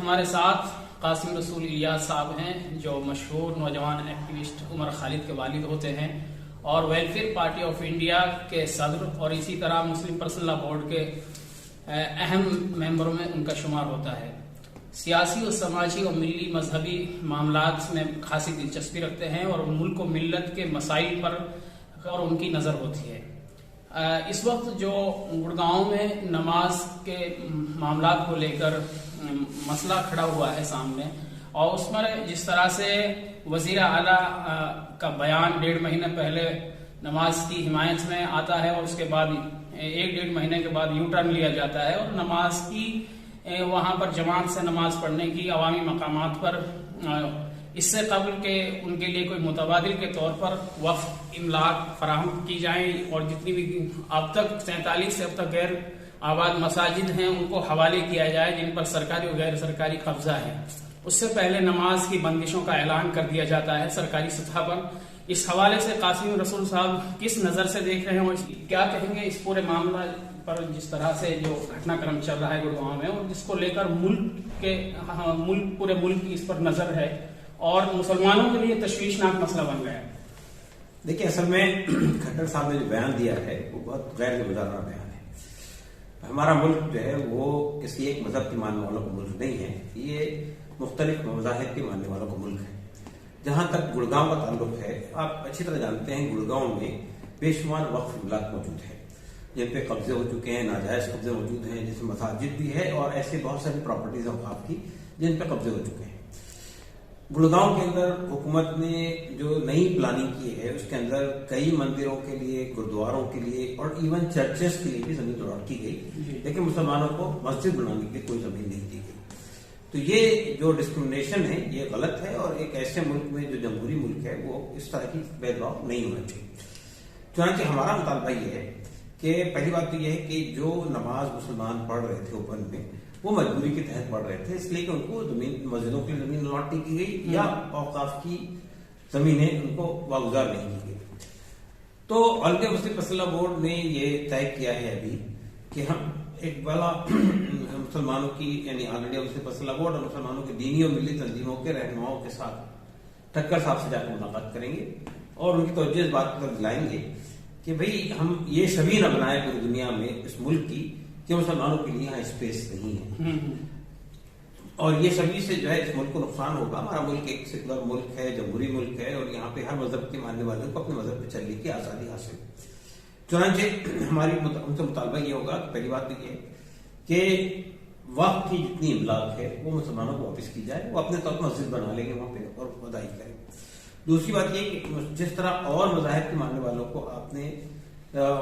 ہمارے ساتھ قاسم رسول الیاس صاحب ہیں جو مشہور نوجوان ایکٹیوسٹ عمر خالد کے والد ہوتے ہیں اور ویلفیئر پارٹی آف انڈیا کے صدر اور اسی طرح مسلم پرسنل لا بورڈ کے اہم ممبروں میں ان کا شمار ہوتا ہے. سیاسی اور سماجی اور ملی مذہبی معاملات میں خاصی دلچسپی رکھتے ہیں اور ملک و ملت کے مسائل پر اور ان کی نظر ہوتی ہے. اس وقت جو گڑگاؤں میں نماز کے معاملات کو لے کر مسئلہ کھڑا ہوا ہے سامنے اور اس پر جس طرح سے وزیر اعلیٰ کا بیان 1.5 مہینے پہلے نماز کی حمایت میں آتا ہے اور اس کے بعد 1-1.5 مہینے کے بعد یو ٹرن لیا جاتا ہے اور نماز کی وہاں پر جماعت سے نماز پڑھنے کی عوامی مقامات پر اس سے قبل کہ ان کے لیے کوئی متبادل کے طور پر وقف املاک فراہم کی جائیں اور جتنی بھی اب تک 47 سے اب تک غیر آباد مساجد ہیں ان کو حوالے کیا جائے جن پر سرکاری اور غیر سرکاری قبضہ ہے. اس سے پہلے نماز کی بندشوں کا اعلان کر دیا جاتا ہے سرکاری سطح پر. اس حوالے سے قاسم رسول صاحب کس نظر سے دیکھ رہے ہیں اور کیا کہیں گے اس پورے معاملہ پر جس طرح سے جو گھٹنا کرم چل رہا ہے گڑگاؤں میں اور جس کو لے کر پورے ملک کی اس پر نظر ہے اور مسلمانوں کے لیے تشویشناک مسئلہ بن گیا ہے؟ دیکھیں اصل میں کھٹر صاحب نے جو بیان دیا ہے وہ بہت غیر گزارا بیان ہے. ہمارا ملک جو ہے وہ کسی ایک مذہب کے ماننے والوں کا ملک نہیں ہے, یہ مختلف مذاہب کے ماننے والوں کا ملک ہے. جہاں تک گڑگاؤں کا تعلق ہے آپ اچھی طرح جانتے ہیں گڑگاؤں میں بے شمار وقف املاک موجود ہے جن پہ قبضے ہو چکے ہیں, ناجائز قبضے موجود ہیں جس میں مساجد بھی ہے اور ایسے بہت ساری پراپرٹیز اوقاف کی جن پہ قبضے ہو چکے ہیں. گڑگاؤں کے اندر حکومت نے جو نئی پلاننگ کی ہے اس کے اندر کئی مندروں کے لیے, گردواروں کے لیے اور ایون چرچز کے لیے بھی زمین الاٹ کی گئی, لیکن مسلمانوں کو مسجد بنانے کے لیے کوئی زمین نہیں دی گئی. تو یہ جو ڈسکرمنیشن ہے یہ غلط ہے اور ایک ایسے ملک میں جو جمہوری ملک ہے وہ اس طرح کی بید باؤ نہیں ہونا چاہیے. چنانچہ ہمارا مطالبہ یہ ہے کہ پہلی بات تو یہ ہے کہ جو نماز مسلمان پڑھ رہے تھے اوپن میں وہ مجبوری کے تحت پڑھ رہے تھے, اس لیے کہ ان کو مسجدوں کی زمین الاٹ نہیں کی گئی یا اوقاف کی زمینیں ان کو واگزار نہیں کی گئی. تو عالمی مسلم پرسنل لا بورڈ نے یہ طے کیا ہے ابھی کہ ہم ایک بڑا مسلمانوں کی یعنی آلریڈی مسلم پرسنل لا بورڈ اور مسلمانوں کے دینی اور ملی تنظیموں کے رہنماؤں کے ساتھ ٹکر صاحب سے جا کر ملاقات کریں گے اور ان کی توجہ اس بات پر دلائیں گے کہ بھئی ہم یہ شبیہ نہ بنائیں پوری دنیا میں اس ملک کی کہ مسلمانوں کے لیے یہاں اسپیس نہیں ہے اور یہ سبھی سے جو ہے اس ملک کو نقصان ہوگا. ہمارا ملک ایک سیکولر ملک ہے, جمہوری ملک ہے اور یہاں پہ ہر مذہب کے ماننے والوں کو اپنے مذہب پہ چلنے کی آزادی حاصل ہے. چنانچہ ہماری ان سے مطالبہ یہ ہوگا کہ پہلی بات تو یہ کہ وقت کی جتنی املاک ہے وہ مسلمانوں کو واپس کی جائے, وہ اپنے طور پر مسجد بنا لیں گے وہاں پہ اور ادائی کریں. دوسری بات یہ کہ جس طرح اور مذاہب کے ماننے والوں کو آپ نے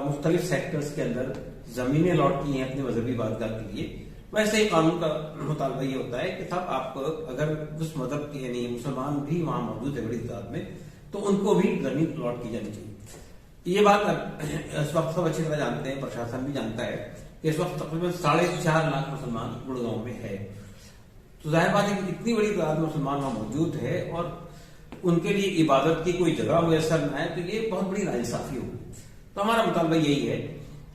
مختلف سیکٹرز کے اندر زمینیں الاٹ کی ہیں اپنے مذہبی عبادات کے لیے, ویسے ہی قانون کا مطالبہ یہ ہوتا ہے کہ صاحب آپ اگر اس مذہب کے یعنی مسلمان بھی وہاں موجود ہے بڑی تعداد میں تو ان کو بھی زمین الاٹ کی جانی چاہیے. یہ بات اس وقت سب اچھی طرح جانتے ہیں, پرشاسن بھی جانتا ہے کہ اس وقت تقریباً 4.5 لاکھ مسلمان گڑگاؤں میں ہے. تو ظاہر بات ہے کہ اتنی بڑی تعداد میں مسلمان وہاں موجود ہے اور ان کے لیے عبادت کی کوئی جگہ میسر نہ ہے تو یہ بہت بڑی ناانصافی ہوگی. تو ہمارا مطالبہ یہی ہے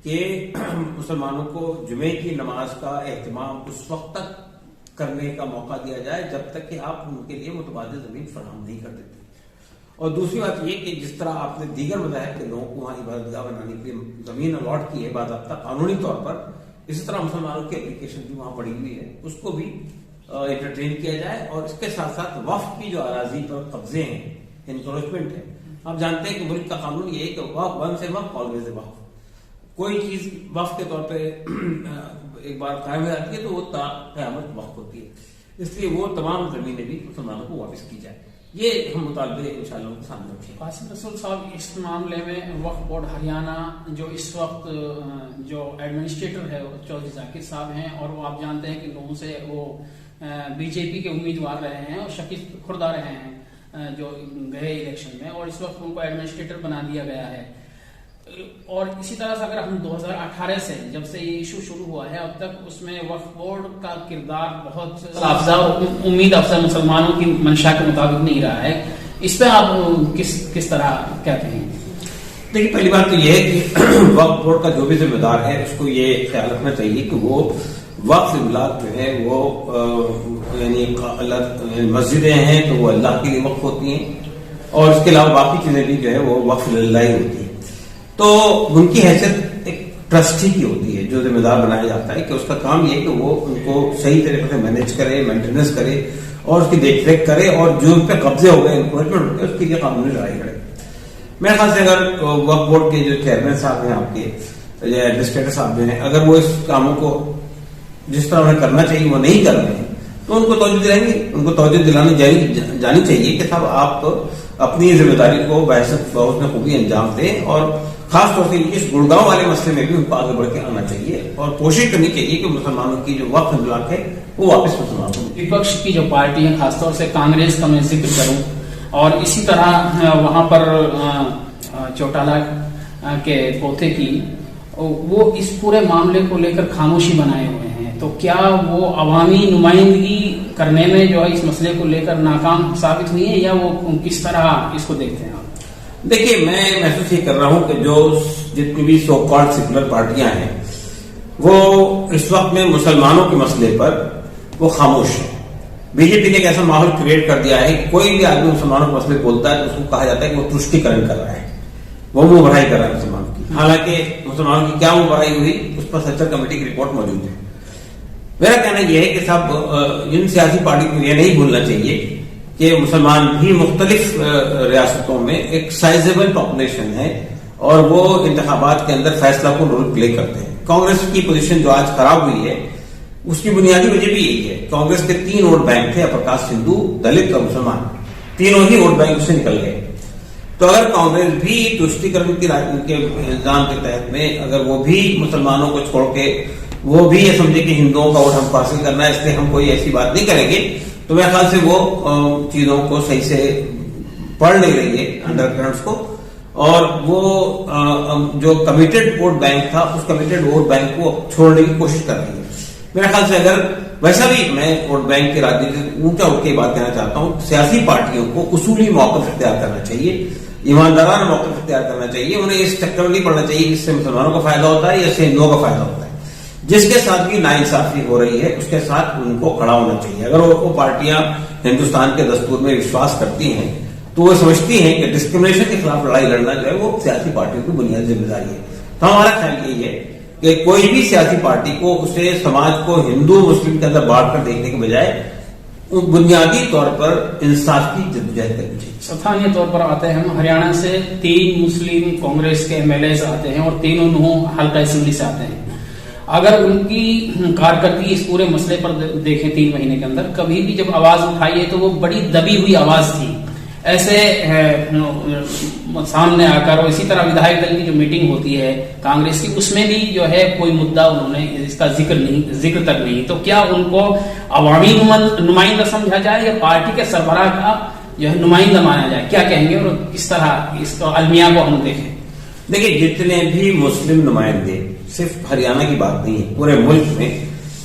کہ مسلمانوں کو جمعے کی نماز کا اہتمام اس وقت تک کرنے کا موقع دیا جائے جب تک کہ آپ ان کے لیے متبادل زمین فراہم نہیں کر دیتے. اور دوسری بات یہ کہ جس طرح آپ نے دیگر مذاہب کے لوگوں کو وہاں عبادت گاہ بنانے کے لیے زمین الاٹ کی ہے باضابطہ قانونی طور پر, اسی طرح مسلمانوں کی اپلیکیشن بھی وہاں پڑی ہوئی ہے اس کو بھی انٹرٹین کیا جائے. اور اس کے ساتھ ساتھ وقف کی جو اراضی پر قبضے ہیں, انکروچمنٹ ہے, آپ جانتے ہیں کہ ملک کا قانون یہ ہے کہ وقف ونس اے وقف آلویز اے وقف. کوئی چیز وقف کے طور پہ ایک بار قائم ہو جاتی ہے تو وہ تا قیامت وقف ہوتی ہے, اس لیے وہ تمام زمینیں بھی مسلمانوں کو واپس کی جائے. یہ ہم مطالبے انشاءاللہ کے سامنے رکھیں. قاسم رسول صاحب, اس معاملے میں وقف بورڈ ہریانہ جو اس وقت جو ایڈمنسٹریٹر ہے چودھری ذاکر صاحب ہیں اور وہ آپ جانتے ہیں کہ لوگوں سے وہ بی جے پی کے امیدوار رہے ہیں اور شکست خوردہ رہے ہیں جو گئے الیکشن میں, اور اس وقت ان کو ایڈمنسٹریٹر بنا دیا گیا ہے. اور اسی طرح سے اگر ہم 2018 سے جب سے یہ ایشو شروع ہوا ہے اب تک اس میں وقف بورڈ کا کردار بہت افزا امید افزا مسلمانوں کی منشا کے مطابق نہیں رہا ہے. اس پہ آپ کس طرح کیا کہیں؟ دیکھیے پہلی بات تو یہ ہے کہ وقف بورڈ کا جو بھی ذمہ دار ہے اس کو یہ خیال رکھنا چاہیے کہ وہ وقف املاک جو ہے وہ یعنی مسجدیں ہیں تو وہ اللہ کے لیے وقف ہوتی ہیں، اور اس کے علاوہ باقی چیزیں بھی جو ہے وہ وقف للہ ہی ہوتی ہیں. تو ان کی حیثیت ایک ٹرسٹی کی ہوتی ہے جو ذمہ دار بنایا جاتا ہے کہ اس کا کام یہ ہے کہ وہ ان کو صحیح طریقے سے مینیج کرے، مینٹیننس کرے اور اس کی دیکھ ریکھ کرے، اور جو ان پہ قبضے ہو گئے، انکروچمنٹ ہو گئے، اس کے لیے قانونی لڑائی لڑے. میرے خیال سے اگر وقف بورڈ کے جو چیئرمین صاحب ہیں آپ کے یا ایڈمنسٹریٹر صاحب جو ہیں، اگر وہ اس کاموں کو جس طرح انہیں کرنا چاہیے وہ نہیں کر رہے ہیں تو ان کو توجہ دلائیں گے. ان کو توجہ دلانے جانی چاہیے کہ صاحب آپ اپنی ذمہ داری کو بحثیت فوج میں خوبی انجام دیں، اور خاص طور سے اس گڑگاؤں والے مسئلے میں بھی ان کو آگے بڑھ کے آنا چاہیے اور کوشش کرنی چاہیے کہ مسلمانوں کی جو وقف املاک ہے وہ واپس مسلمانوں کو. وپکش کی جو پارٹی ہے، خاص طور سے کانگریس کا میں ذکر کروں، اور اسی طرح وہاں پر چوٹالہ کے پوتے کی، وہ اس پورے معاملے کو لے کر خاموشی بنائے ہوئے ہیں. تو کیا وہ عوامی نمائندگی کرنے میں جو ہے اس مسئلے کو لے کر ناکام ثابت ہوئی ہے، یا وہ کس طرح اس کو دیکھتے ہیں آپ؟ دیکھیے، میں محسوس یہ کر رہا ہوں کہ جو جتنی بھی سو کالڈ سیکولر پارٹیاں ہیں وہ اس وقت میں مسلمانوں کے مسئلے پر وہ خاموش ہیں. بی جے پی نے ایک ایسا ماحول کریٹ کر دیا ہے کہ کوئی بھی آدمی مسلمانوں کے مسئلے بولتا ہے تو اس کو کہا جاتا ہے کہ وہ تشتیکرن کر رہا ہے، وہ منہ بڑھائی کر رہا ہے مسلمانوں کی. حالانکہ مسلمانوں کی کیا منہ بڑھائی ہوئی، اس پر سچر کمیٹی کی رپورٹ موجود ہے. میرا کہنا یہ ہے کہ صاحب ان سیاسی پارٹی کو یہ نہیں بھولنا چاہیے کہ مسلمان بھی مختلف ریاستوں میں ایک سائزیبل پاپولیشن ہے، اور وہ انتخابات کے اندر فیصلہ کو رول پلے کرتے ہیں. کانگریس کی پوزیشن جو آج خراب ہوئی ہے اس کی بنیادی وجہ بھی یہی ہے. کانگریس کے 3 ووٹ بینک تھے، پرکاش سندھو، دلت اور مسلمان، تینوں ہی ووٹ بینک سے نکل گئے. تو اگر کانگریس بھی تشتیکرن کے الزام کے تحت میں اگر وہ بھی مسلمانوں کو چھوڑ کے وہ بھی یہ سمجھے کہ ہندوؤں کا ووٹ ہم کو حاصل کرنا ہے، اس لیے ہم کوئی ایسی بات نہیں کریں گے، تو میرے خیال سے وہ چیزوں کو صحیح سے پڑھ نہیں رہی ہے انڈر کرنٹس کو. اور وہ جو کمیٹڈ ووٹ بینک تھا اس کمیٹڈ ووٹ بینک کو چھوڑنے کی کوشش کر رہی ہے. میرے خیال سے اگر ویسا بھی میں ووٹ بینک کے راجنیتی اونچا اٹھ کے بات کہنا چاہتا ہوں، سیاسی پارٹیوں کو اصولی موقف اختیار کرنا چاہیے، ایماندارانہ موقف اختیار کرنا چاہیے. انہیں اس چکر میں نہیں پڑنا چاہیے کہ اس سے مسلمانوں کا فائدہ ہوتا ہے یا اس سے ہندوؤں کا فائدہ ہوتا ہے. جس کے ساتھ بھی ناانصافی ہو رہی ہے اس کے ساتھ ان کو کھڑا ہونا چاہیے. اگر وہ پارٹیاں ہندوستان کے دستور میں وشواس کرتی ہیں تو وہ سمجھتی ہیں کہ ڈسکریمنیشن کے خلاف لڑائی لڑنا جو ہے وہ سیاسی پارٹیوں کی بنیادی ذمہ داری ہے. تو ہمارا خیال یہی ہے کہ کوئی بھی سیاسی پارٹی کو اسے سماج کو ہندو مسلم کے اندر بانٹ کر دیکھنے کے بجائے بنیادی طور پر انصاف کی جدوجہد کرنی چاہیے. ثانیہ طور پر آتے ہیں ہم ہریانہ سے 3 مسلم کانگریس کے ایم ایل اے آتے ہیں اور تینوں حلقہ اسمبلی سے آتے ہیں. اگر ان کی کارکردگی اس پورے مسئلے پر دیکھیں 3 مہینے کے اندر، کبھی بھی جب آواز اٹھائی ہے تو وہ بڑی دبی ہوئی آواز تھی. ایسے سامنے آ کر، اور اسی طرح ودھایک دل کی جو میٹنگ ہوتی ہے کانگریس کی، اس میں بھی جو ہے کوئی مدعا انہوں نے اس کا ذکر تک نہیں. تو کیا ان کو عوامی نمائندہ سمجھا جائے یا پارٹی کے سربراہ کا جو ہے نمائندہ مانا جائے؟ کیا کہیں گے اور کس طرح اس کو المیہ کو ہم دیکھیں؟ دیکھیے، جتنے بھی مسلم نمائندے، صرف ہریانہ کی بات نہیں ہے، پورے ملک میں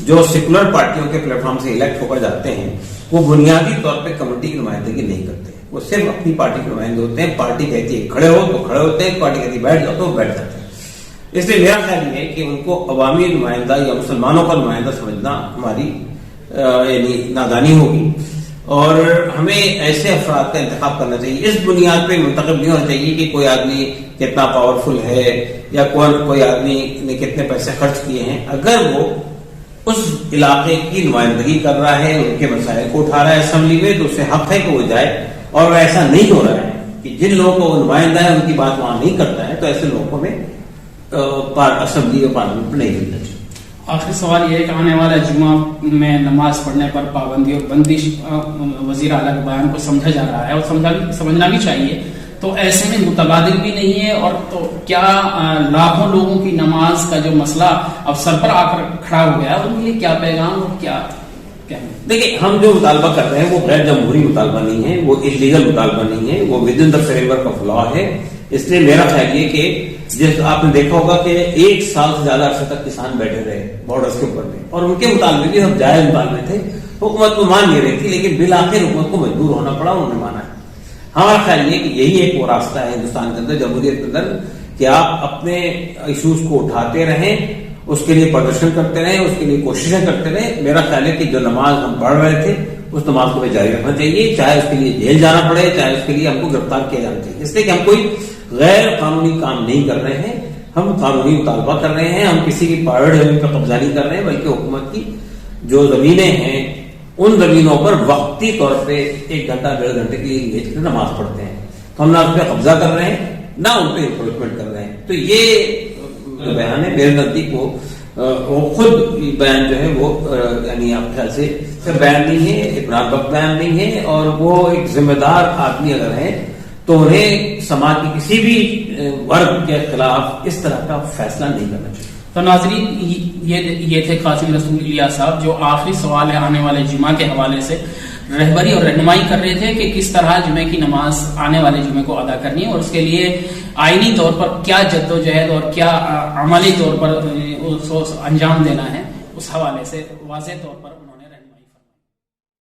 جو سیکولر پارٹیوں کے پلیٹ فارم سے الیکٹ ہو کر جاتے ہیں وہ بنیادی طور پہ کمیٹی کی نمائندگی نہیں کرتے. وہ صرف اپنی پارٹی کے نمائندے ہوتے ہیں. پارٹی کہتی ہے کھڑے ہو تو کھڑے ہوتے ہیں، پارٹی کہتی ہے بیٹھ جاؤ تو بیٹھ جاتے ہیں. اس لیے میرا خیال یہ ہے کہ ان کو عوامی نمائندہ یا مسلمانوں کا نمائندہ سمجھنا ہماری یعنی نادانی ہوگی، اور ہمیں ایسے افراد کا انتخاب کرنا چاہیے. اس بنیاد پہ منتخب نہیں ہونا چاہیے کہ کوئی آدمی کتنا پاورفل ہے یا کوئی آدمی نے کتنے پیسے خرچ کیے ہیں. اگر وہ اس علاقے کی نمائندگی کر رہا ہے، ان کے مسائل کو اٹھا رہا ہے اسمبلی میں، تو اسے حق ہے کہ وہ جائے. اور ایسا نہیں ہو رہا ہے کہ جن لوگوں کو وہ نمائندہ ہے ان کی بات وہاں نہیں کرتا ہے، تو ایسے لوگوں کو میں اسمبلی اور پارلیمنٹ میں نہیں ملنا چاہیے. آخری سوال یہ ہے کہ آنے والا جمعہ میں نماز پڑھنے پر پابندی اور بندش وزیر اعلیٰ کے بیان کو سمجھا جا رہا ہے اور سمجھنا بھی چاہیے. تو ایسے میں متبادل بھی نہیں ہے، اور تو کیا لاکھوں لوگوں کی نماز کا جو مسئلہ اب سر پر آ کر کھڑا ہو گیا ہے، ان کے لیے کیا پیغام اور کیا کہنا؟ دیکھیں، ہم جو مطالبہ کر رہے ہیں وہ غیر جمہوری مطالبہ نہیں ہے، وہ انلیگل مطالبہ نہیں ہے، وہ with in the frame work of law ہے. اس لیے میرا خیال یہ کہ جس آپ نے دیکھا ہوگا کہ 1 سال سے زیادہ عرصے تک کسان بیٹھے رہے بارڈرز کے اوپر میں، اور ان کے مطالبے بھی ہم جائز مطالبے تھے. حکومت کو مان نہیں رہی تھی، لیکن بالآخر حکومت کو مجبور ہونا پڑا، انہوں نے مانا ہے. ہمارا خیال یہ کہ یہی ایک وہ راستہ ہے ہندوستان کے اندر، جمہوریت کے اندر، کہ آپ اپنے ایشوز کو اٹھاتے رہیں اس کے لیے پردرشن کرتے رہے، اس کے لیے کوششیں کرتے رہے. میرا خیال ہے کہ جو نماز ہم پڑھ رہے تھے اس نماز کو جاری رکھنا چاہیے، چاہے اس کے لیے جیل جانا پڑے، چاہے اس کے لیے ہم کو گرفتار کیا جانا چاہیے. اس لیے کہ ہم کوئی غیر قانونی کام نہیں کر رہے ہیں، ہم قانونی مطالبہ کر رہے ہیں، ہم کسی کی پرائیویٹ زمین کا قبضہ نہیں کر رہے ہیں، بلکہ حکومت کی جو زمینیں ہیں ان زمینوں پر وقتی طور پہ 1 گھنٹہ 1.5 گھنٹے کے لیے انگیج کر نماز پڑھتے ہیں. تو ہم نہ اس پہ قبضہ کر رہے ہیں نہ ان پہ انکروچمنٹ کر رہے ہیں. تو یہ بیان ہے میرے نزدیک وہ خود بیان جو ہے وہ یعنی آپ خیال سے بیان نہیں ہے، ابراہیم بخش بیان نہیں ہے، اور وہ ایک ذمہ دار آدمی اگر ہے تو انہیں سماج کی کسی بھی ورگ کے خلاف اس طرح کا فیصلہ نہیں کرنا چاہیے. تو ناظرین یہ تھے قاسم رسول الیاس صاحب جو آخری سوال ہے آنے والے جمعہ کے حوالے سے رہبری اور رہنمائی کر رہے تھے کہ کس طرح جمعے کی نماز آنے والے جمعے کو ادا کرنی ہے اور اس کے لیے آئینی طور پر کیا جدوجہد اور کیا عملی طور پر انجام دینا ہے، اس حوالے سے واضح طور پر